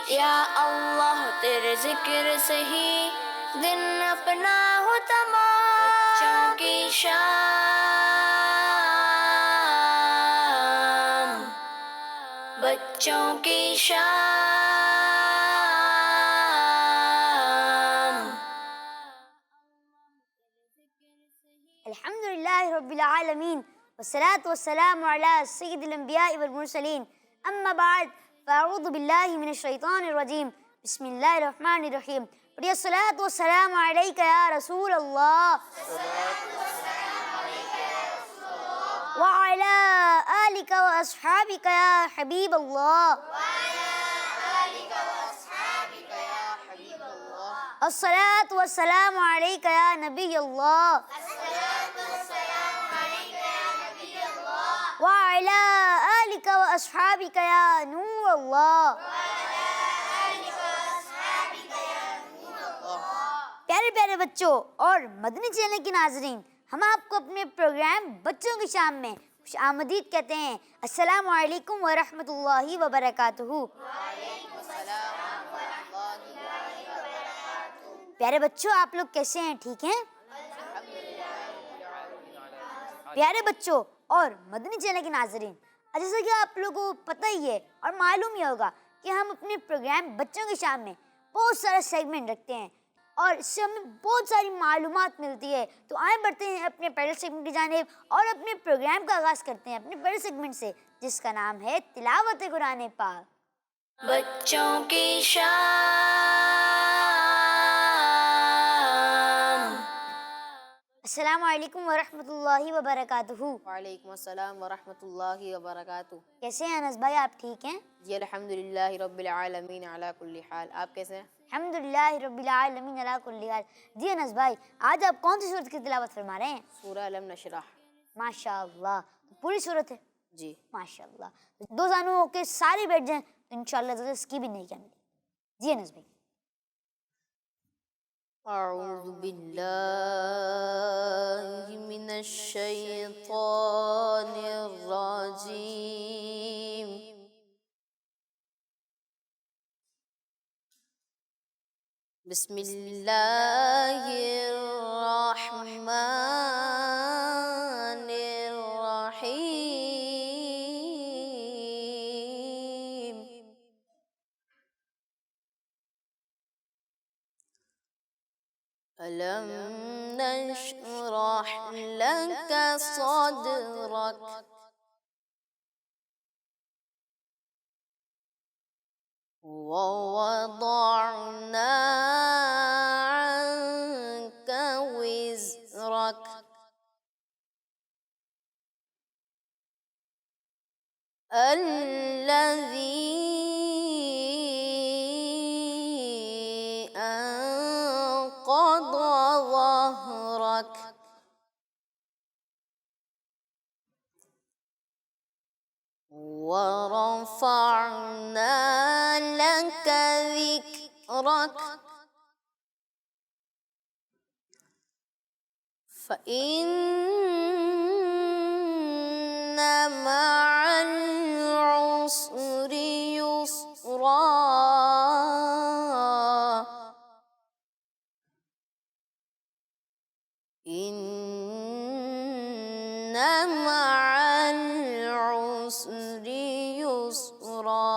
یا اللہ تیرے ذکر سے ہی دن اپنا ہو تمام، بچوں کی شام، بچوں کی شام۔ الحمد للہ رب العالمین والصلاة والسلام علی سید الانبیاء والمرسلین، اما بعد فاعوذ باللہ من الشیطان الرجیم، بسم اللہ الرحمن الرحیم۔ پڑھیے الصلاة والسلام علیک یا رسول اللہ وعلی آلک واصحابک یا حبیب اللہ، الصلاة والسلام علیک یا نبی اللہ وعلی آلک واصحابک یا نور اللہ۔ پیارے پیارے بچوں اور مدنی چینل کے ناظرین، ہم آپ کو اپنے پروگرام بچوں کی شام میں خوش آمدید کہتے ہیں۔ السلام علیکم ورحمۃ اللہ وبرکاتہ۔ پیارے بچوں، آپ لوگ کیسے ہیں؟ ٹھیک ہیں؟ پیارے بچوں اور مدنی چینل کے ناظرین، جیسا کہ آپ لوگوں کو پتہ ہی ہے اور معلوم ہی ہوگا کہ ہم اپنے پروگرام بچوں کی شام میں بہت سارے سیگمنٹ رکھتے ہیں اور اس سے ہمیں بہت ساری معلومات ملتی ہے۔ تو آئیں بڑھتے ہیں اپنے پہلے سیگمنٹ کی جانب اور اپنے پروگرام کا آغاز کرتے ہیں اپنے پہلے سیگمنٹ سے، جس کا نام ہے تلاوت قرآن پاک۔ بچوں کی شام۔ السلام علیکم ورحمۃ اللہ وبرکاتہ۔ وعلیکم السلام ورحمۃ اللہ وبرکاتہ۔ کیسے ہیں انس بھائی؟ آپ ٹھیک ہیں؟ جی الحمدللہ رب العالمین علی کل حال۔ آپ کیسے ہیں؟ الحمدللہ رب العالمین علی کل حال۔ جی انس بھائی، آج آپ کون سی صورت کی تلاوت فرما رہے ہیں؟ سورہ علم نشرح۔ ماشاء اللہ، پوری صورت ہے؟ جی ماشاء اللہ، دو زانوں کے سارے بیٹھ جائیں تو انشاءاللہ اس کی بھی نہیں کیا ملے۔ جی انس بھائی۔ اعوذ باللہ من الشیطان الرجیم، بسم اللہ الرحمن الرحیم۔ ألم نشرح لك صدرك ووضعنا عنك وزرك الذي أنقض ظهرك ورفعنا لك ذكرك فإن مع العسر يسرا إن مع العسر يسرا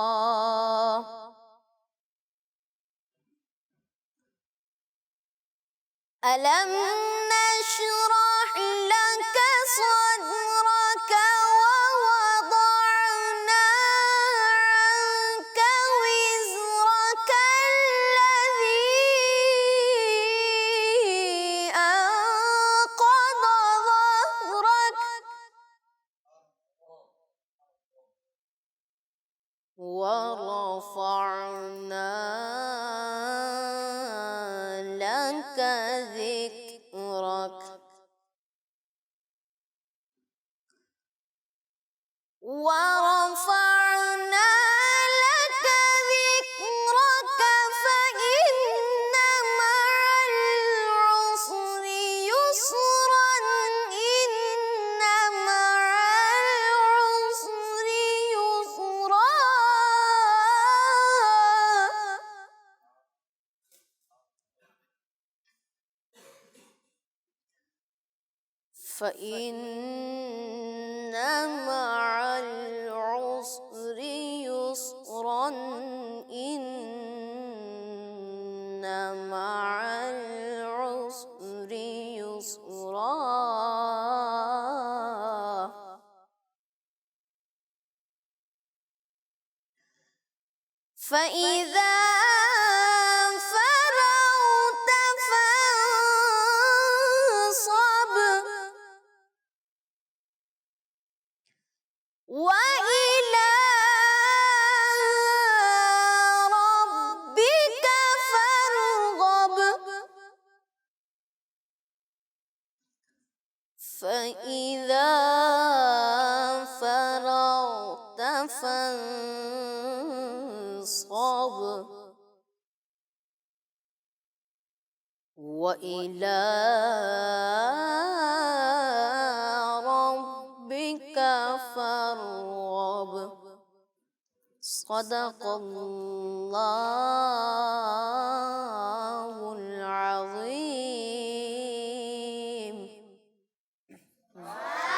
ألم نشرح لك صدرك ووضعنا عنك وزرك الذي أنقض ظهرك ورفعنا لك ذكرك ورفعنا لك ذكرك فإن مع العسر يسرا إن مع العسر يسرا فإن مع العسر يسرا إن مع العسر يسرا فإذا فرغت فانصب وإلى ربك فارغب فإذا فرغت فانصب وإلى ربك فارغب صدق الله العظيم.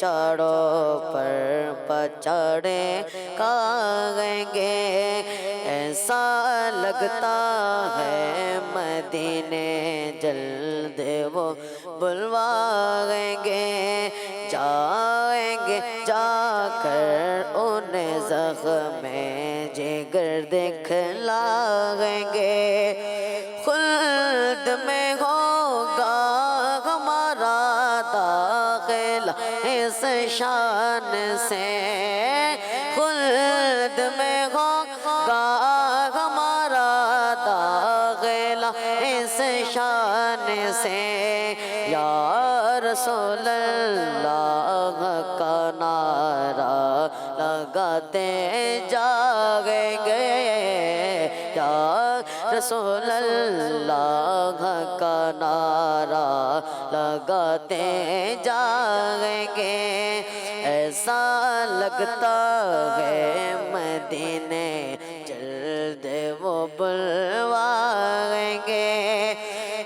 پچاڑوں پر پچاڑے کھائیں گے، ایسا لگتا ہے مدینے جلد وہ بلوائیں گے، جائیں گے جا کر انہیں زخم جگر دکھلائیں گے، خلد میں ہوگا ہمارا داخلہ اس شان سے، خلد میں ہوگا ہمارا داخلہ اس شان سے، یا رسول اللہ کا نعرہ لگاتے جائیں گے، یا رسول اللہ کا نعرہ لگاتے جائیں گے، ایسا لگتا ہے مدینے جلد وہ بلوائیں گے،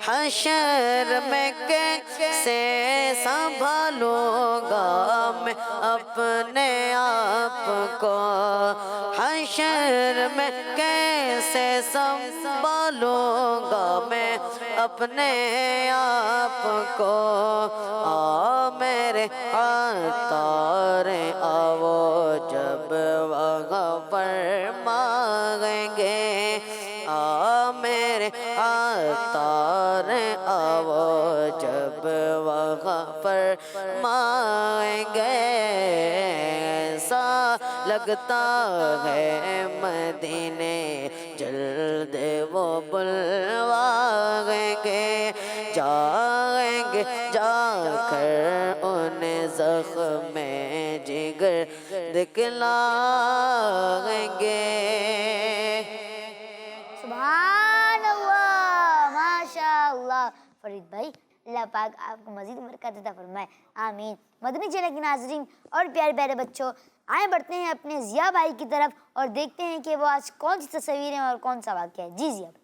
حشر میں کیسے سنبھالوں گا میں اپنے آپ کو، حشر میں کیسے سنبھالوں گا میں اپنے آپ کو، آ میرے عطار آؤ جب وہاں پر مانگیں گے، آ میرے عطار آؤ جب وہاں پر مانگیں گے، ایسا لگتا ہے مدینے جلد وہ بلوائیں گے، جائیں گے جا کر انہیں زخم جگر دکھلائیں گے۔ سبحان اللہ، ماشاء اللہ۔ فرید بھائی، اللہ پاک آپ کو مزید برکت عطا فرمائے، آمین۔ مدنی چینل کے ناظرین اور پیارے پیارے بچوں، آئیں بڑھتے ہیں اپنے ضیاء بھائی کی طرف اور دیکھتے ہیں کہ وہ آج کون سی تصویریں اور کون سا واقعہ ہے۔ جی ضیاء بھائی۔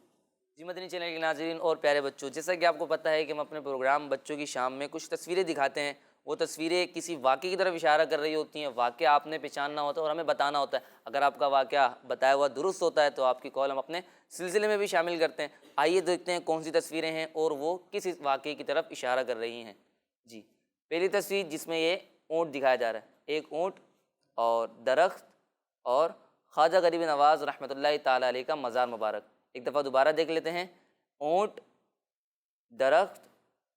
جی مدنی چینل کے ناظرین اور پیارے بچوں، جیسا کہ آپ کو پتہ ہے کہ ہم اپنے پروگرام بچوں کی شام میں کچھ تصویریں دکھاتے ہیں، وہ تصویریں کسی واقعے کی طرف اشارہ کر رہی ہوتی ہیں، واقعہ آپ نے پہچاننا ہوتا ہے اور ہمیں بتانا ہوتا ہے۔ اگر آپ کا واقعہ بتایا ہوا درست ہوتا ہے تو آپ کی کال ہم اپنے سلسلے میں بھی شامل کرتے ہیں۔ آئیے دیکھتے ہیں کون سی تصویریں ہیں اور وہ کس واقعے کی طرف اشارہ کر رہی ہیں۔ جی پہلی تصویر جس میں یہ اونٹ دکھایا جا رہا ہے، ایک اونٹ اور درخت اور خواجہ غریب نواز رحمۃ اللہ تعالیٰ علیہ کا مزار مبارک۔ ایک دفعہ دوبارہ دیکھ لیتے ہیں، اونٹ، درخت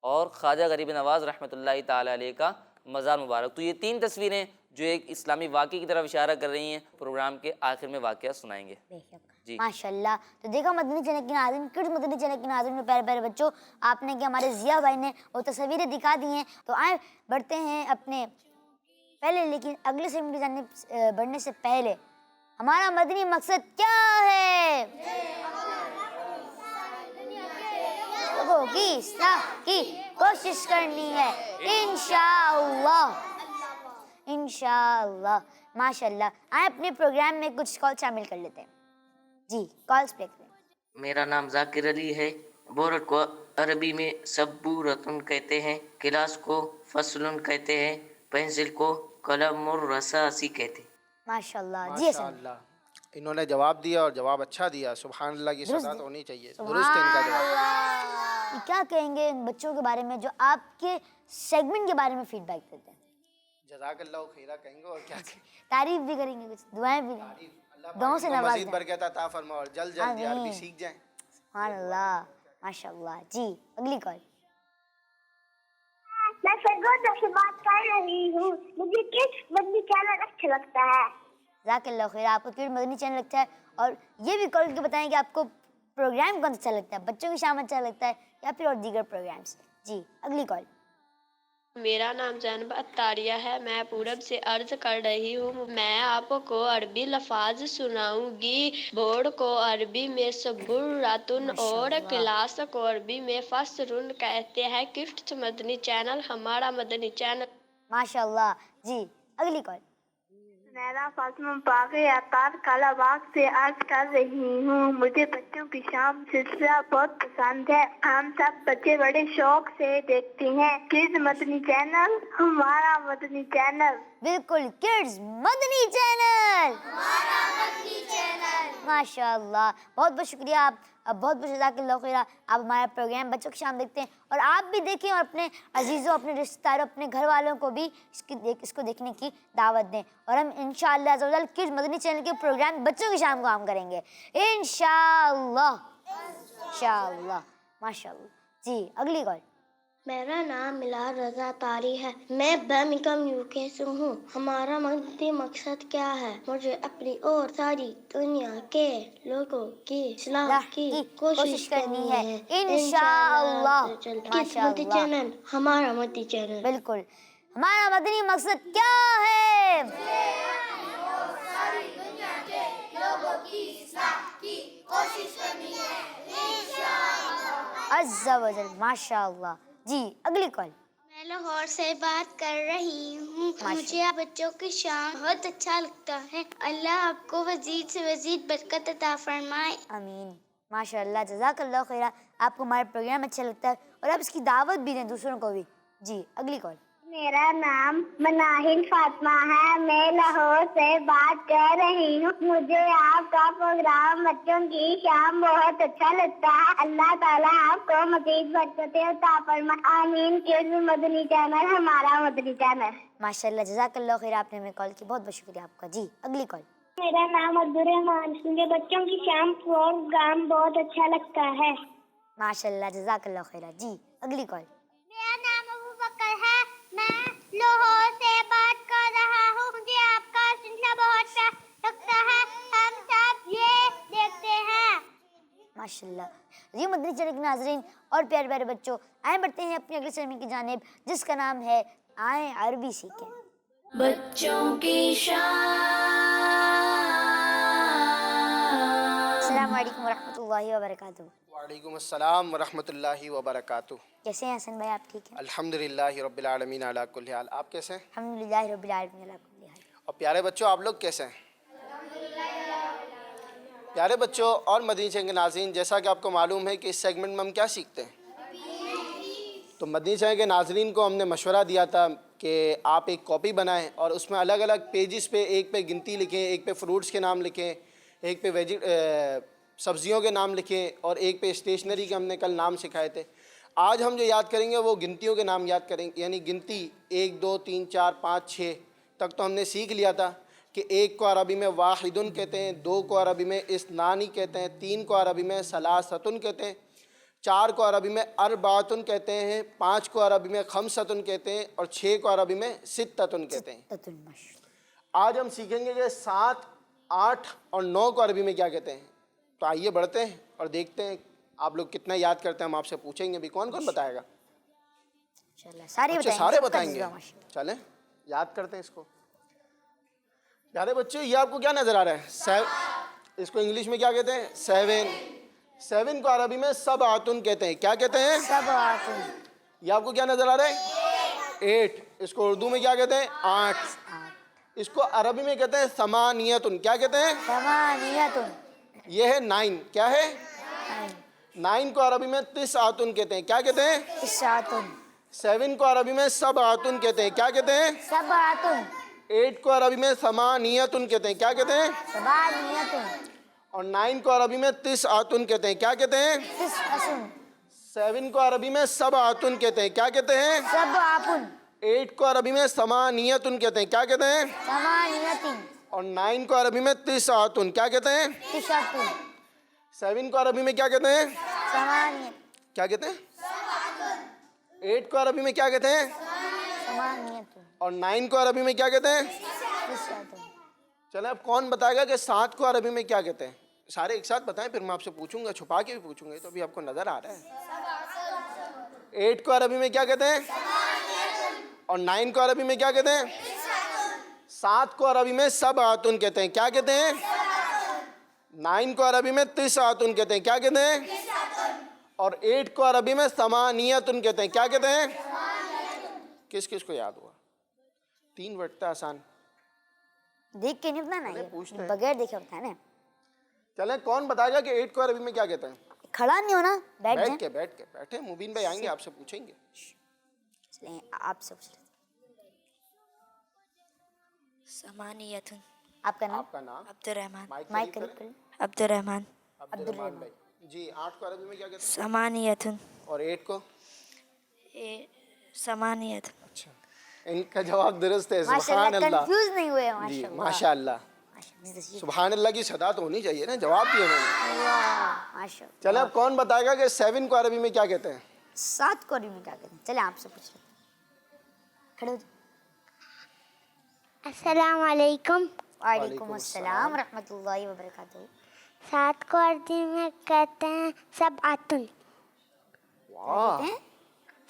اور خواجہ غریب نواز رحمۃ اللہ تعالیٰ علیہ کا مزار مبارک۔ تو یہ تین تصویریں جو ایک اسلامی واقعے کی طرف اشارہ کر رہی ہیں، پروگرام کے آخر میں واقعہ سنائیں گے۔ جی ماشاء اللہ۔ تو دیکھا مدنی چینل کے ناظرین، کڈز مدنی چینل کے ناظرین میں پیارے پیارے بچوں، آپ نے کہ ہمارے ضیاء بھائی نے وہ تصویریں دکھا دی ہیں، تو آئیں بڑھتے ہیں اپنے پہلے، لیکن اگلے سیگمنٹ کی جانب بڑھنے سے پہلے ہمارا مدنی مقصد کیا ہے؟ لوگوں کی اصلاح کی کوشش کرنی ہے، انشاءاللہ انشاءاللہ۔ ماشاءاللہ۔ آئیں اپنے پروگرام میں کچھ کال شامل کر لیتے ہیں۔ جی کالز پہ کریں۔ میرا نام ذاکر علی ہے۔ بورڈ کو عربی میں سبورتن کہتے ہیں، کلاس کو فصلن کہتے ہیں، پینسل کو قلم الرصاصی کہتے ہیں۔ ماشاءاللہ۔ جی ماشاء اللہ، انہوں نے جواب دیا اور جواب اچھا دیا، سبحان اللہ کی صدا تو ہونی چاہیے، درست ہے ان کا جواب۔ کیا کہیں گے ان بچوں کے بارے میں جو آپ کے سیگمنٹ کے بارے میں فیڈ بیک دیتے ہیں؟ جزاک اللہ خیرہ کہیں گے اور کیا کہیں گے، تعریف بھی کریں گے، کچھ دعائیں بھی دیں گے، دعاؤں سے نواز مزید دیں۔ برکت عطا فرما اور جلد جلد یہ عربی سیکھ جائیں۔ سبحان اللہ، ماشاءاللہ۔ جی اگلی کال۔ میں سرگودا سے بات کر رہی ہوں، مجھے کس مدنی چینل اچھا لگتا ہے؟ جزاک اللہ خیر۔ آپ کو کیڑ مدنی چینل لگتا ہے، اور یہ بھی کال کے بتائیں کہ آپ کو پروگرام کون اچھا لگتا ہے، بچوں کی شام اچھا لگتا ہے یا پھر اور دیگر پروگرامس۔ جی اگلی کال۔ میرا نام زینب اتاریہ ہے، میں پورب سے عرض کر رہی ہوں، میں آپ کو عربی لفظ سناؤں گی۔ بورڈ کو عربی میں سبوراتن اور کلاس کو عربی میں فصلن کہتے ہیں۔ گفٹ مدنی چینل ہمارا مدنی چینل۔ ماشاءاللہ۔ جی اگلی کال۔ میرا فاطمہ باقی عطار کالا باغ سے عرض کر رہی ہوں، مجھے بچوں کی شام سلسلہ بہت پسند ہے، ہم سب بچے بڑے شوق سے دیکھتے ہیں۔ کڈز مدنی چینل ہمارا مدنی چینل۔ بالکل، کڈز مدنی چینل، ماشاء اللہ، بہت بہت شکریہ آپ، بہت بہت جزاک اللہ خیر، آپ ہمارا پروگرام بچوں کی شام دیکھتے ہیں، اور آپ بھی دیکھیں اور اپنے عزیزوں، اپنے رشتہ داروں، اپنے گھر والوں کو بھی اس کو دیکھنے کی دعوت دیں، اور ہم انشاءاللہ عز و جل کڈز مدنی چینل کے پروگرام بچوں کی شام کو ہم کریں گے انشاءاللہ، انشاءاللہ، ماشاءاللہ۔ جی اگلی کال۔ میرا نام ملاد رضا طاری ہے، میں برمنگھم یوکے سے ہوں۔ ہمارا مقصدی مقصد کیا ہے؟ مجھے اپنی اور ساری دنیا کے لوگوں کی اصلاح کی کوشش کرنی ہے انشاءاللہ، کس مدنی چینل؟ ہمارا مدنی چینل۔ بالکل، ہمارا مدنی مقصد کیا ہے؟ عز و جل، ماشاء اللہ۔ جی اگلی کال۔ میں لاہور سے بات کر رہی ہوں، مجھے بچوں کی شام بہت اچھا لگتا ہے، اللہ آپ کو مزید سے مزید برکت عطا فرمائے، آمین، ماشاء اللہ، جزاک اللہ خیر، آپ کو ہمارا پروگرام اچھا لگتا ہے اور آپ اس کی دعوت بھی دیں دوسروں کو بھی۔ جی اگلی کال۔ میرا نام مناہل فاطمہ ہے، میں لاہور سے بات کر رہی ہوں، مجھے آپ کا پروگرام بچوں کی شام بہت اچھا لگتا ہے، اللہ تعالیٰ آپ کو مزید برکتیں عطا فرمائے، آمین۔ کڈز مدنی چینل ہمارا مدنی چینل۔ ماشاء اللہ، جزاک اللہ خیر، آپ نے ہمیں کال کی، بہت بہت شکریہ آپ کا۔ جی اگلی کال۔ میرا نام عبدالرحمان، مجھے بچوں کی شام پروگرام بہت اچھا لگتا ہے۔ ماشاء اللہ، جزاک اللہ خیر۔ جی اگلی کال۔ میرا نام ابو بکر ہے، میں لاہور سے بات کر رہا ہوں، مجھے آپ کا سلسلہ بہت پیارا لگتا ہے، ہم سب یہ دیکھتے ہیں۔ ماشاء اللہ۔ جی مدنی چینل کے ناظرین اور پیارے پیارے بچوں، آئیں بڑھتے ہیں اپنی اگلی سرگرمی کی جانب، جس کا نام ہے آئیں عربی سیکھیں۔ بچوں کی شام۔ السلام علیکم ورحمۃ اللہ وبرکاتہ۔ وعلیکم السلام ورحمۃ اللہ وبرکاتہ۔ کیسے ہیں حسن بھائی، آپ ٹھیک ہیں؟ الحمدللہ رب العالمین علی کل حال۔ آپ کیسے ہیں؟ الحمدللہ رب العالمین علی کل حال۔ اور پیارے بچوں، آپ لوگ کیسے ہیں؟ پیارے بچوں اور مدنی چینل کے ناظرین، جیسا کہ آپ کو معلوم ہے کہ اس سیگمنٹ میں ہم کیا سیکھتے ہیں، تو مدنی چینل کے ناظرین کو ہم نے مشورہ دیا تھا کہ آپ ایک کاپی بنائیں اور اس میں الگ الگ پیجز پہ، ایک پہ گنتی لکھیں، ایک پہ فروٹس کے نام لکھیں، ایک پہ سبزیوں کے نام لکھیں، اور ایک پہ اسٹیشنری کے ہم نے کل نام سکھائے تھے۔ آج ہم جو یاد کریں گے وہ گنتیوں کے نام یاد کریں گے، یعنی گنتی 1 2 3 4 5 6 تک تو ہم نے سیکھ لیا تھا کہ 1 کو عربی میں واحدن کہتے ہیں، 2 کو عربی میں اثنانی کہتے ہیں، 3 کو عربی میں ثلاثتن کہتے ہیں، 4 کو عربی میں اربعتن کہتے ہیں، 5 کو عربی میں خمستن کہتے ہیں، اور 6 کو عربی میں ستتن کہتے ہیں۔ آج ہم سیکھیں گے کہ 7 8 اور 9 کو عربی میں کیا کہتے ہیں۔ تو آئیے بڑھتے ہیں اور دیکھتے ہیں آپ لوگ کتنا یاد کرتے ہیں، ہم آپ سے پوچھیں گے بھی کون کون بتائے گا۔ سارے بتائیں گے، چلیں یاد کرتے ہیں اس کو۔ پیارے بچے، یہ آپ کو کیا نظر آ رہا ہے؟ اس کو انگلش میں کیا کہتے ہیں؟ 7 کو عربی میں سبعتن کہتے ہیں۔ کیا کہتے ہیں؟ سبعتن۔ یہ آپ کو کیا نظر آ رہا ہے؟ 8۔ اس کو اردو میں کیا کہتے ہیں؟ 8۔ اس کو عربی میں کہتے ہیں ثمانیتن۔ کیا کہتے ہیں؟ ثمانیتن۔ یہ ہے 9۔ کیا ہے؟ 9 کو عربی میں تسعتن کہتے ہیں۔ کیا کہتے ہیں؟ تسعتن۔ 7 کو عربی میں سبعتن کہتے ہیں۔ کیا کہتے ہیں؟ سبعتن۔ 8 کو عربی میں ثمانیتن کہتے ہیں۔ کیا کہتے ہیں؟ ثمانیتن۔ اور 9 کو عربی میں تسعتن کہتے ہیں۔ کیا کہتے ہیں؟ تسعتن۔ 7 کو عربی میں سبعتن کہتے ہیں۔ کیا کہتے ہیں؟ سبعتن۔ 8 کو عربی میں ثمانیتن کہتے ہیں۔ کیا کہتے ہیں؟ ثمانیتن۔ اور 9 کو عربی میں تسعتن۔ کیا کہتے ہیں؟ تسعتن۔ 7 کو عربی میں کیا کہتے ہیں؟ ثمانیت۔ کیا کہتے ہیں؟ 8 کو عربی میں کیا کہتے ہیں؟ ثمانیتن۔ اور 9 کو عربی میں کیا کہتے ہیں؟ تسعتن۔ چلیں اب کون بتائے گا کہ 7 کو عربی میں کیا کہتے ہیں؟ سارے ایک ساتھ بتائیں، پھر میں آپ سے پوچھوں گا، چھپا کے بھی پوچھوں گا، تو ابھی آپ کو نظر آ رہا ہے۔ 8 کو عربی میں کیا کہتے ہیں؟ اور 9 کو عربی میں کیا کہتے ہیں؟ 7 کو عربی میں سبعتن کہتے ہیں۔ کیا کہتے ہیں؟ 9 کو عربی میں تسعتن کہتے ہیں۔ کیا کہتے ہیں؟ اور 8 کو عربی میں ثمانیتن کہتے ہیں۔ کیا کہتے ہیں؟ کس کس کو یاد ہوا؟ 3 ورڈ تھا آسان، دیکھ کے نہیں بتانا یہ بغیر دیکھے بتانا. چلیں کون بتائے گا کہ 8 کو عربی میں کیا کہتے ہیں؟ کھڑا نہیں ہونا, بیٹھ جائیں. بیٹھے. مبین بھائی آئیں گے آپ سے پوچھیں گے. چلیں آپ سے پوچھ لیتے. ثمانیۃ. آپ کا نام؟ آپ کا نام؟ عبد الرحمن. مائک قریب کریں. عبد الرحمن. عبد الرحمن بھائی. جی 8 کو عربی میں کیا کہتے ہیں؟ ثمانیۃ. اور 8 کو؟ ثمانیۃ. اچھا ان کا جواب درست ہے. ماشاء سبحان اللہ, اللہ. کنفیوز نہیں ہوئے. جی ماشاء اللہ. ماشاء اللہ. سبحان اللہ کی صدا تو ہونی چاہیے نا, جواب دیا انہوں نے. ماشاء اللہ. چلیں اب کون بتائے گا کہ 7 کو عربی میں کیا کہتے ہیں؟ 7 کو عربی میں کیا کہتے ہیں؟ چلیں آپ سے پوچھ لیتے ہیں. کھڑے ہو جائیں. السلام علیکم. وعلیکم السلام ورحمۃ اللہ وبرکاتہ. 7 کو عربی میں کہتے ہیں سبعتن. واہ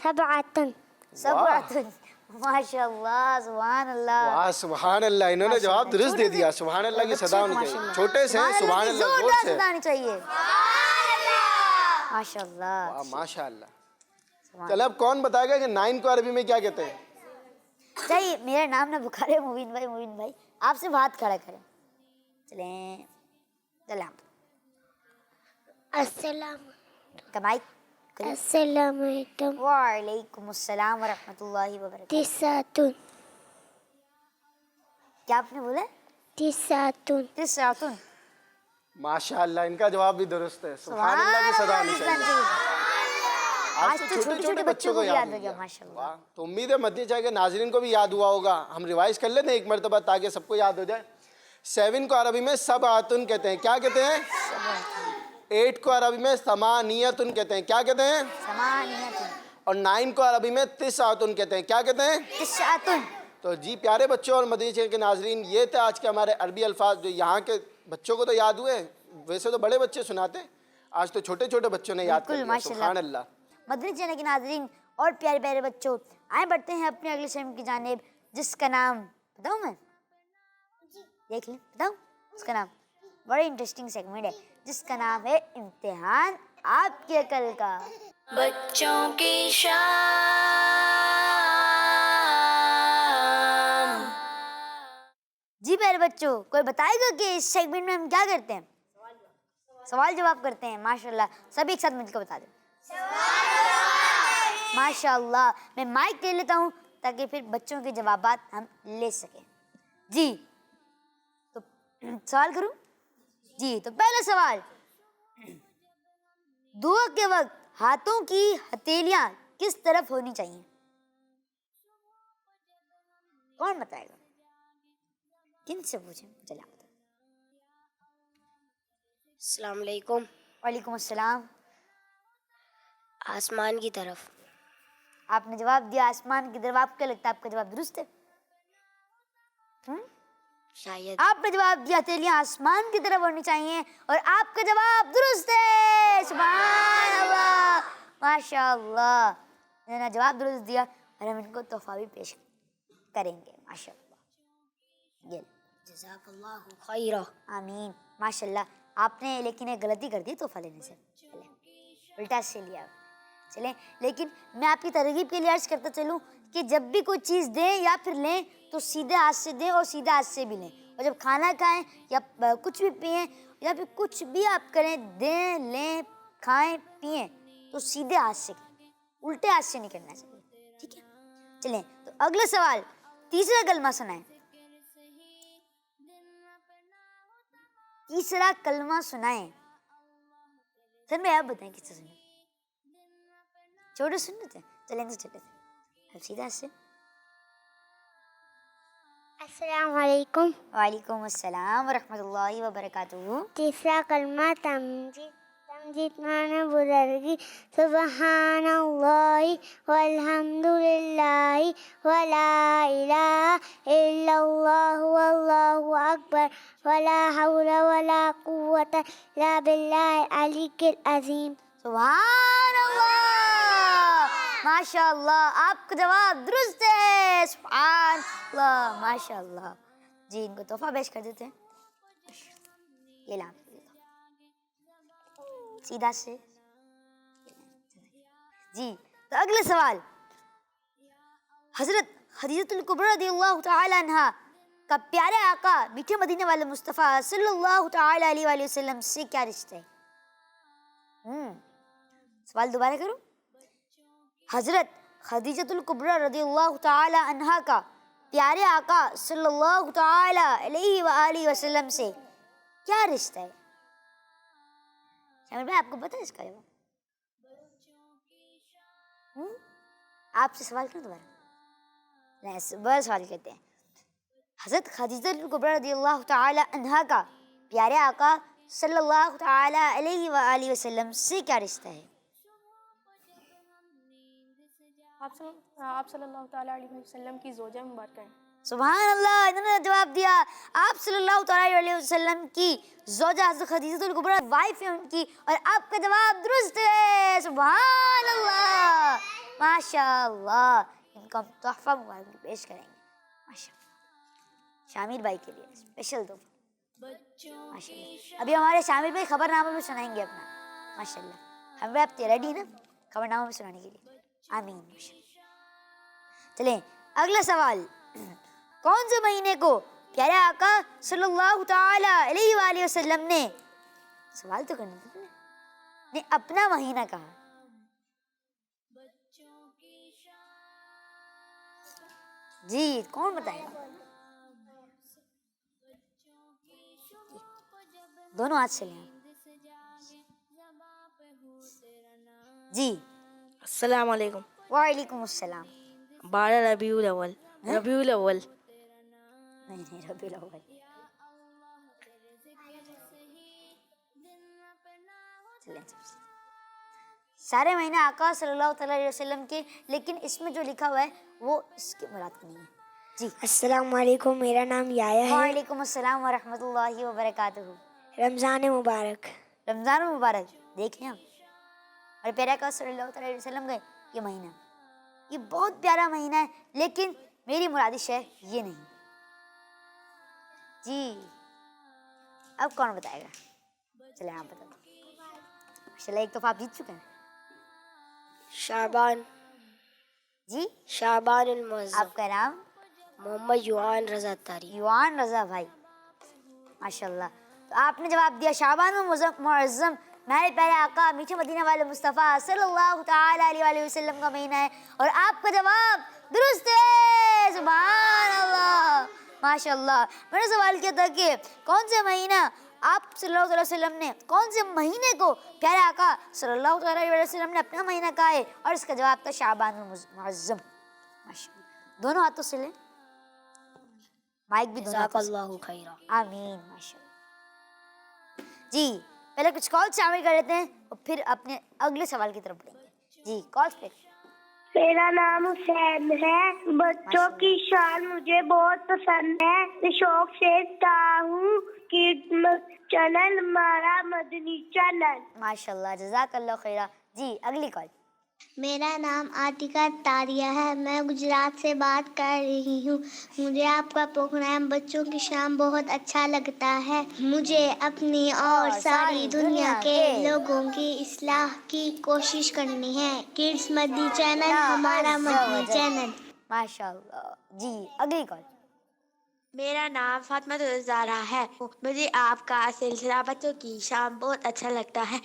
سبعتن. سبعتن. ماشاء اللہ, سبحان اللہ. واہ سبحان اللہ, انہوں نے جواب درست دے دیا. سبحان اللہ کی صدا ہونی چاہیے. چھوٹے سے سبحان اللہ زور سے. صدا آنی چاہیے. ماشاء اللہ. واہ ماشاء اللہ. چلیں اب کون بتائے گا کہ 9 کو عربی میں کیا کہتے ہیں؟ چلیے میرا نام نہ بخارے. مبین بھائی آپ سے بات کھڑا کریں. چلیں آپ السلام کمائی. السلام علیکم. وعلیکم السلام ورحمۃ اللہ وبرکاتہ. تسعتن. کیا آپ نے بولا؟ تسعتن. تسعتن. ماشاء اللہ ان کا جواب بھی درست ہے. سبحان اللہ کی صدا ہونی چاہیے. آج تو چھوٹے چھوٹے بچوں کو یاد ہو گیا. ماشاء اللہ. واہ, تو امید ہے مدنی چاہیے کہ ناظرین کو بھی یاد ہوا ہوگا. ہم ریوائز کر لیتے ہیں ایک مرتبہ تاکہ سب کو یاد ہو جائے. 7 کو عربی میں سبعتن کہتے ہیں. کیا کہتے ہیں؟ 8 کو عربی میں ثمانیۃ کہتے ہیں. کیا کہتے ہیں؟ ثمانیۃ. اور 9 کو عربی میں تسعۃ کہتے ہیں. کیا کہتے ہیں؟ تسعۃ. تو جی پیارے بچوں اور مدنی چینل کے ناظرین, یہ تھے آج کے ہمارے عربی الفاظ جو یہاں کے بچوں کو تو یاد ہوئے. ویسے تو بڑے بچے سناتے, آج تو چھوٹے چھوٹے بچوں نے یاد کر لیا. سبحان اللہ. مدنی چینل کے ناظرین اور پیارے پیارے بچوں, آئیں بڑھتے ہیں اپنے اگلے سیگمنٹ کی جانب, جس کا نام بتاؤں میں؟ دیکھ لیں, بتاؤں اس کا نام. بڑے انٹرسٹنگ سیگمنٹ ہے جس کا نام ہے امتحان آپ کی عقل کا. بچوں کی شام. جی پیارے بچوں, کوئی بتائے گا کہ اس سیگمنٹ میں ہم کیا کرتے ہیں؟ سوال جواب کرتے ہیں. ماشاء اللہ, سب ایک ساتھ مل کر بتا دیں. ماشاء اللہ. میں مائک لے لیتا ہوں تاکہ پھر بچوں کے جوابات ہم لے سکیں. جی تو سوال کروں. جی تو پہلا سوال, دعا کے وقت ہاتھوں کی ہتھیلیاں کس طرف ہونی چاہیے؟ کون بتائے گا؟ کن سے پوچھیں؟ چلے آپ بتائیں. السلام علیکم. وعلیکم السلام. آسمان کی طرف. آپ نے جواب دیا آسمان کی طرف. آپ کو لگتا ہے آپ کا جواب درست ہے؟ شاید. آپ نے جواب دیا ہتھیلیاں آسمان کی طرف ہونی چاہیے اور آپ کا جواب درست ہے. سبحان اللہ, ماشاء اللہ. انہوں نے جواب درست دیا اور ہم ان کو تحفہ بھی پیش کریں گے. ماشاء اللہ. جزاک اللہ خیرہ. آمین. ماشاء اللہ. آپ نے لیکن ایک غلطی کر دی تحفہ لینے سے, الٹا سے لیا. چلیں, لیکن میں آپ کی ترغیب کے لیے عرض کرتا چلوں کہ جب بھی کوئی چیز دیں یا پھر لیں تو سیدھے ہاتھ سے دیں اور سیدھے ہاتھ سے بھی لیں. اور جب کھانا کھائیں یا کچھ بھی پئیں یا پھر کچھ بھی آپ کریں, دیں لیں کھائیں پئیں تو سیدھے ہاتھ سے کریں, الٹے ہاتھ سے نہیں کرنا چاہیے. ٹھیک ہے. چلیں تو اگلا سوال, تیسرا کلمہ سنائیں. تیسرا کلمہ سنائیں. سر میں آپ بتائیں کس سے سنیں؟ چھوٹے سن لیتے ہیں. چلیں تو چھوٹے سے, اب سیدھا سے. السلام علیکم. وعلیکم السلام ورحمۃ اللہ وبرکاتہ. تیسرا کلمہ تمجید. تمجید معنی بزرگی. سبحان اللہ والحمد للہ ولا الہ الا اللہ واللہ اکبر ولا حول ولا قوة الا باللہ العلی العظیم. سبحان اللہ, ماشاء اللہ. آپ کا جواب درست ہے. سبحان اللہ, ماشاء اللہ. جی ان کو تحفہ پیش کر دیتے ہیں. یہ لا سیدھا سے. جی تو اگلا سوال, حضرت خدیجہ الکبریٰ رضی اللہ تعالی عنہا کا پیارے آقا میٹھے مدینے والے مصطفیٰ صلی اللہ تعالی علیہ وآلہ وسلم سے کیا رشتہ ہے؟ سوال دوبارہ کروں. حضرت خدیجۃ الکبریٰ رضی اللہ تعالی عنہا کا پیارے آقا صلی اللہ تعالی علیہ وآلہ وسلم سے کیا رشتہ ہے؟ شامل بھائی آپ کو پتہ ہے اس کا جواب؟ آپ سے سوال کروں دوبارہ؟ بڑا سوال کرتے ہیں. حضرت خدیجہ الکبریٰ رضی اللہ تعالی عنہا کا پیارے آقا صلی اللہ تعالی علیہ وآلہ وسلم سے کیا رشتہ ہے؟ آپ صلی اللہ تعالیٰ علیہ وسلم کی زوجہ مبارکہ ہیں. سبحان اللہ، انہوں نے جواب دیا آپ صلی اللہ تعالی علیہ وسلم کی زوجہ حضرت خدیجہ الکبریٰ وائف ہے ان کی، اور آپ کا جواب درست ہے. سبحان اللہ، ماشاء اللہ. ان کو ہم تحفہ مبارک پیش کریں گے ماشاء اللہ، شامل بھائی کے لیے اسپیشل تحفہ ماشاء اللہ. ابھی ہمارے شامل بھائی خبر نامہ میں سنائیں گے اپنا ماشاء اللہ. ہم آپ ریڈی نا خبر نامہ میں سنانے کے لیے؟ آمین. چلیں اگلا سوال. کون سے مہینے کو پیارے آقا صلی اللہ تعالی علیہ وآلہ وسلم نے، سوال تو کرنا تھا نے اپنا مہینہ کہا؟ جی کون بتائے گا؟ دونوں ہاتھ سے لیں جی. السلام علیکم. وعلیکم السلام. 12 ربیع الاول. ربیع الاول. نہیں ربیع الاول. سارے مہینے آقا صلی اللہ تعالی علیہ وسلم کے، لیکن اس میں جو لکھا ہوا ہے وہ اس کے مراد نہیں ہے. جی السلام علیکم، میرا نام یایا ہے. وعلیکم السلام ورحمۃ اللہ وبرکاتہ. رمضان مبارک. رمضان مبارک. دیکھیں ہم اور پیارے آقا صلی اللہ تعالی علیہ وسلم کا یہ مہینہ، یہ بہت پیارا مہینہ ہے، لیکن میری مرادش ہے یہ نہیں. جی اب کون بتائے گا؟ چلیں آپ بتا دو. ماشاء اللہ ایک تو آپ جیت چکے ہیں. شعبان. جی شعبان المعظم. آپ کا نام؟ محمد یوان رضا اتاری. یوان رضا بھائی ماشاء اللہ. تو آپ نے جواب دیا شعبان المعظم ہمارے پیارے آقا میٹھے مدینہ والے مصطفیٰ صلی اللہ تعالی علیہ وآلہ وسلم کا مہینہ ہے، اور آپ کا جواب درست ہے. سبحان اللہ ماشاء اللہ. میں نے سوال کیا تھا کہ کون سے مہینہ آپ صلی اللہ علیہ وسلم نے، کون سے مہینے کو پیارے آقا صلی اللہ تعالی علیہ وسلم نے اپنا مہینہ کہا ہے، اور اس کا جواب تھا شعبان المعظم. ماشاء اللہ. دونوں ہاتھوں سے لیں مائک بھی دونوں ہاتھوں سے. اللہ خیرہ. آمین ماشاء اللہ. جی پہلے کچھ کال شامل کر لیتے ہیں اور پھر اپنے اگلے سوال کی طرف بڑھیں گے. جی کال پہ. میرا نام حسین ہے. بچوں کی شان مجھے بہت پسند ہے. میں شوق سے دیکھتا ہوں کہ چینل ہمارا مدنی چینل. ماشاء اللہ جزاک اللہ خیرہ. جی اگلی کال. میرا نام عاطقہ تاریہ ہے. میں گجرات سے بات کر رہی ہوں. مجھے آپ کا پروگرام بچوں کی شام بہت اچھا لگتا ہے. مجھے اپنی اور ساری دنیا کے لوگوں کی اصلاح کی کوشش کرنی ہے. کڈس مدنی چینل ہمارا مدنی چینل. ماشاء اللہ. جی اگلی کال. میرا نام فاطمہ الزہرا ہے. مجھے آپ کا سلسلہ بچوں کی شام بہت اچھا لگتا ہے.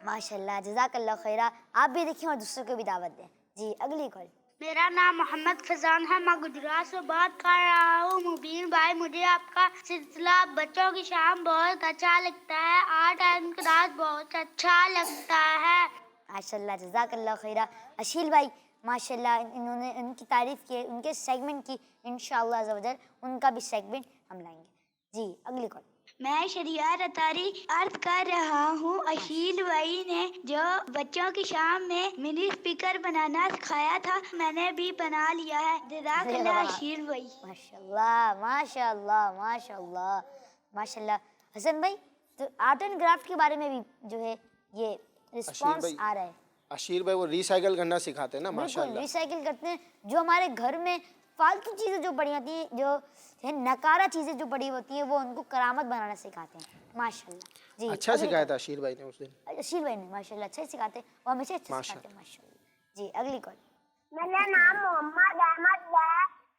ماشاء اللہ جزاک اللہ خیرہ. آپ بھی دیکھیں اور دوسروں کو بھی دعوت دیں. جی اگلی کال. میرا نام محمد فضان ہے. میں گجرات سے بات کر رہا ہوں. مبین بھائی مجھے آپ کا سلسلہ بچوں کی شام بہت اچھا لگتا ہے. آرٹ اینڈ کرافٹ بہت اچھا لگتا ہے. ماشاء اللہ جزاک اللہ خیرہ. اشیل بھائی ماشاء اللہ انہوں نے ان کی تعریف کی، ان کے سیگمنٹ کی. انشاءاللہ عز و جل ان کا بھی سیگمنٹ ہم لائیں گے. جی اگلی کال. میں شریعت اتاری عرض کر رہا ہوں. اشیل بھائی نے جو بچوں کی شام میں منی اسپیکر بنانا سکھایا تھا میں نے بھی بنا لیا ہے. جزاک اللہ اشیل بھائی. ماشاء اللہ ماشاء اللہ ماشاء اللہ ماشاء اللہ. حسن بھائی تو آرٹ اینڈ کرافٹ کے بارے میں بھی جو ہے یہ رسپانس آ رہا ہے. اشیر بھائی وہ ریسائیکل کرنا سکھاتے ہیں نا ماشاء اللہ. ریسائیکل کرتے ہیں. جو ہمارے گھر میں فالتو چیزیں جو پڑی ہوتی ہیں، جو نکارہ چیزیں جو پڑی ہوتی ہیں، وہ ان کو کرامت بنانا سکھاتے ہیں. ماشاء اللہ. جی اچھا سکھایا تھا اشیر بھائی نے اس دن. اشیر بھائی نے ماشاء اللہ اچھا سکھاتے ہیں، وہ ہمیشہ اچھا سکھاتے ہیں. ماشاء اللہ. جی اگلی کال. میرا نام محمد احمد ہے.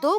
2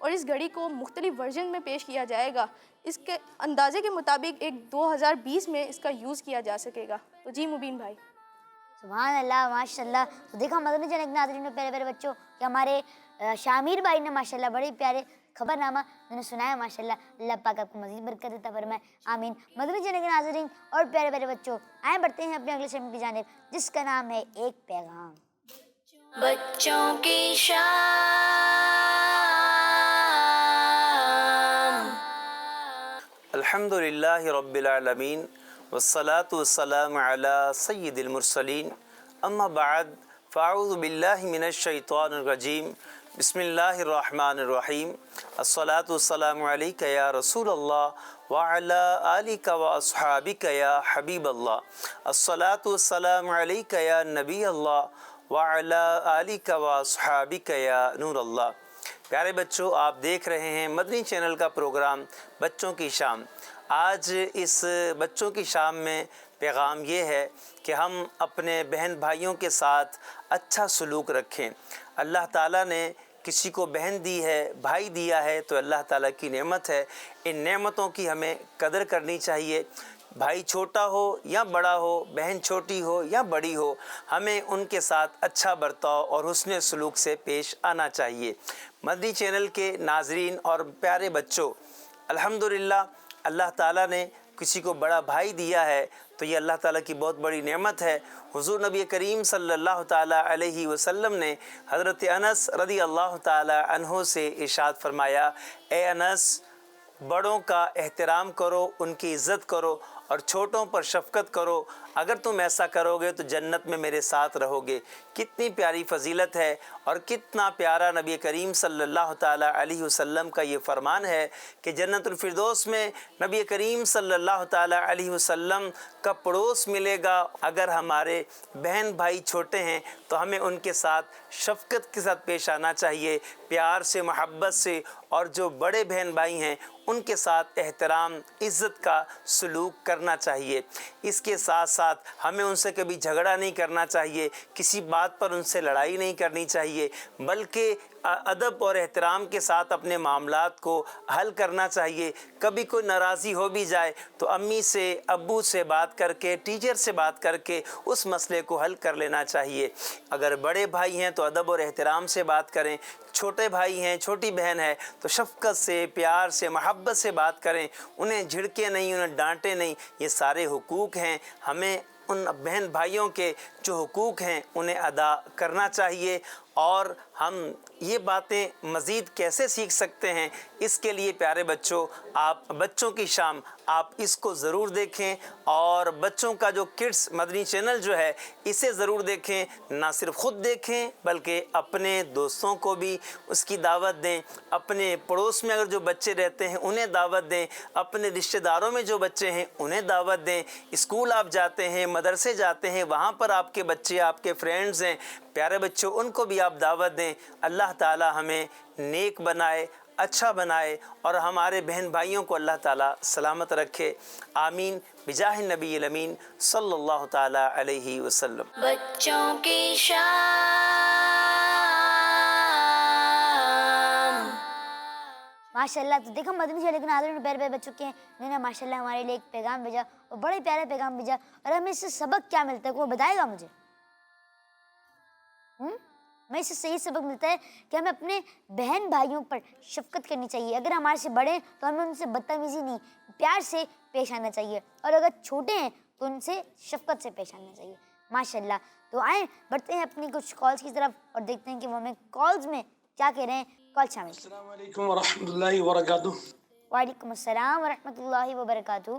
اور اس گھڑی کو مختلف ورژن میں پیش کیا جائے گا. اس کے اندازے کے مطابق ایک 2020 میں اس کا یوز کیا جا سکے گا. تو جی مبین بھائی. سبحان اللہ ماشاء اللہ. تو دیکھا مدنی چینل کے ناظرین میں پیارے پیارے بچوں کہ ہمارے شامیر بھائی نے ماشاء اللہ بڑے پیارے خبر نامہ انہوں نے سنایا ماشاء اللہ. اللہ پاک آپ کو مزید برکت دیتا فرمائے آمین. مدنی چینل کے ناظرین اور پیارے پیارے بچوں آئیں بڑھتے ہیں اپنے اگلے سیگمنٹ کی جانب جس کا نام ہے ایک پیغام. بچوں کی شام. الحمدللہ رب العالمین والصلاة والسلام علی سید المرسلین اما بعد فاعوذ باللہ من الشیطان الرجیم بسم اللہ الرحمن الرحیم الصلاة والسلام علیک یا رسول اللہ وعلی آلک واصحابک یا حبیب اللہ الصلاة والسلام علیک یا نبی اللہ وعلی آلک واصحابک یا نور اللہ. پیارے بچوں آپ دیکھ رہے ہیں مدنی چینل کا پروگرام بچوں کی شام. آج اس بچوں کی شام میں پیغام یہ ہے کہ ہم اپنے بہن بھائیوں کے ساتھ اچھا سلوک رکھیں. اللہ تعالیٰ نے کسی کو بہن دی ہے بھائی دیا ہے تو اللہ تعالیٰ کی نعمت ہے. ان نعمتوں کی ہمیں قدر کرنی چاہیے. بھائی چھوٹا ہو یا بڑا ہو بہن چھوٹی ہو یا بڑی ہو ہمیں ان کے ساتھ اچھا برتاؤ اور حسن سلوک سے پیش آنا چاہیے. مدنی چینل کے ناظرین اور پیارے بچوں الحمدللہ اللہ تعالیٰ نے کسی کو بڑا بھائی دیا ہے تو یہ اللہ تعالیٰ کی بہت بڑی نعمت ہے. حضور نبی کریم صلی اللہ تعالیٰ علیہ وسلم نے حضرت انس رضی اللہ تعالیٰ عنہ سے ارشاد فرمایا اے انس بڑوں کا احترام کرو ان کی عزت کرو اور چھوٹوں پر شفقت کرو. اگر تم ایسا کرو گے تو جنت میں میرے ساتھ رہو گے. کتنی پیاری فضیلت ہے اور کتنا پیارا نبی کریم صلی اللہ تعالیٰ علیہ وسلم کا یہ فرمان ہے کہ جنت الفردوس میں نبی کریم صلی اللہ تعالیٰ علیہ وسلم کا پڑوس ملے گا. اگر ہمارے بہن بھائی چھوٹے ہیں تو ہمیں ان کے ساتھ شفقت کے ساتھ پیش آنا چاہیے, پیار سے محبت سے, اور جو بڑے بہن بھائی ہیں ان کے ساتھ احترام عزت کا سلوک کرنا چاہیے. اس کے ساتھ ساتھ ہمیں ان سے کبھی جھگڑا نہیں کرنا چاہیے, کسی بات پر ان سے لڑائی نہیں کرنی چاہیے, بلکہ ادب اور احترام کے ساتھ اپنے معاملات کو حل کرنا چاہیے. کبھی کوئی ناراضی ہو بھی جائے تو امی سے ابو سے بات کر کے ٹیچر سے بات کر کے اس مسئلے کو حل کر لینا چاہیے. اگر بڑے بھائی ہیں تو ادب اور احترام سے بات کریں, چھوٹے بھائی ہیں چھوٹی بہن ہے تو شفقت سے پیار سے محبت سے بات کریں, انہیں جھڑکے نہیں انہیں ڈانٹے نہیں. یہ سارے حقوق ہیں, ہمیں ان بہن بھائیوں کے جو حقوق ہیں انہیں ادا کرنا چاہیے. اور ہم یہ باتیں مزید کیسے سیکھ سکتے ہیں اس کے لیے پیارے بچوں آپ بچوں کی شام آپ اس کو ضرور دیکھیں اور بچوں کا جو کڈس مدنی چینل جو ہے اسے ضرور دیکھیں. نہ صرف خود دیکھیں بلکہ اپنے دوستوں کو بھی اس کی دعوت دیں, اپنے پڑوس میں اگر جو بچے رہتے ہیں انہیں دعوت دیں, اپنے رشتہ داروں میں جو بچے ہیں انہیں دعوت دیں. اسکول آپ جاتے ہیں مدرسے جاتے ہیں وہاں پر آپ کے بچے آپ کے فرینڈز ہیں پیارے بچوں ان کو بھی آپ دعوت دیں. اللہ تعالی ہمیں نیک بنائے اچھا بنائے اور ہمارے بہن بھائیوں کو اللہ تعالیٰ سلامت رکھے آمین بجاہ النبی الامین صلی اللہ تعالیٰ علیہ وسلم. بچوں کی شام. ماشاء اللہ. تو دیکھو مدنی چینل کے ناظرین پیارے پیارے بچوں کے انہوں نے ماشاء اللہ ہمارے لیے ایک پیغام بھیجا اور بڑے پیارے پیغام بھیجا, اور ہمیں اس سے سبق کیا ملتا ہے وہ بتائے گا مجھے. میں اس سے صحیح سبق ملتا ہے کہ ہمیں اپنے بہن بھائیوں پر شفقت کرنی چاہیے. اگر ہمارے سے بڑے ہیں تو ہمیں ان سے بدتمیزی نہیں پیار سے پیش آنا چاہیے, اور اگر چھوٹے ہیں تو ان سے شفقت سے پیش آنا چاہیے ماشاء اللہ. تو آئیں بڑھتے ہیں اپنی کچھ کالز کی طرف اور دیکھتے ہیں کہ وہ ہمیں کالز میں کیا کہہ رہے ہیں. کال شامل. السلام علیکم ورحمۃ اللہ وبرکاتہ. وعلیکم السلام ورحمۃ اللہ وبرکاتہ.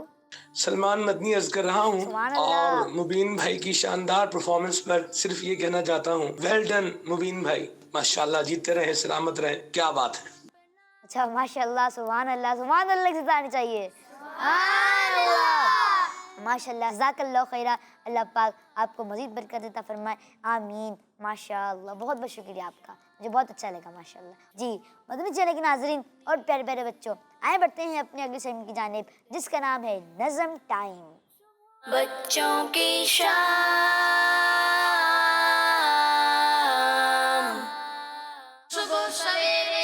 سلمان مدنی عرض کر رہا ہوں اور مبین بھائی کی شاندار پرفارمنس پر صرف یہ کہنا چاہتا ہوں ویل ڈن مبین بھائی, ماشاءاللہ جیتے رہیں سلامت رہیں, کیا بات ہے. اچھا ماشاء اللہ سبحان اللہ کی ستانی چاہیے ماشاء اللہ. جزاک اللہ خیرہ, اللہ پاک آپ کو مزید برکت عطا فرمائے آمین. ماشاء اللہ بہت بہت شکریہ آپ کا, مجھے بہت اچھا لگا ماشاء اللہ. جی مدنی چینل کے ناظرین اور پیارے پیارے بچوں آئیں بڑھتے ہیں اپنے اگلے سیگمنٹ کی جانب جس کا نام ہے نظم ٹائم. بچوں کی شام. صبح سویرے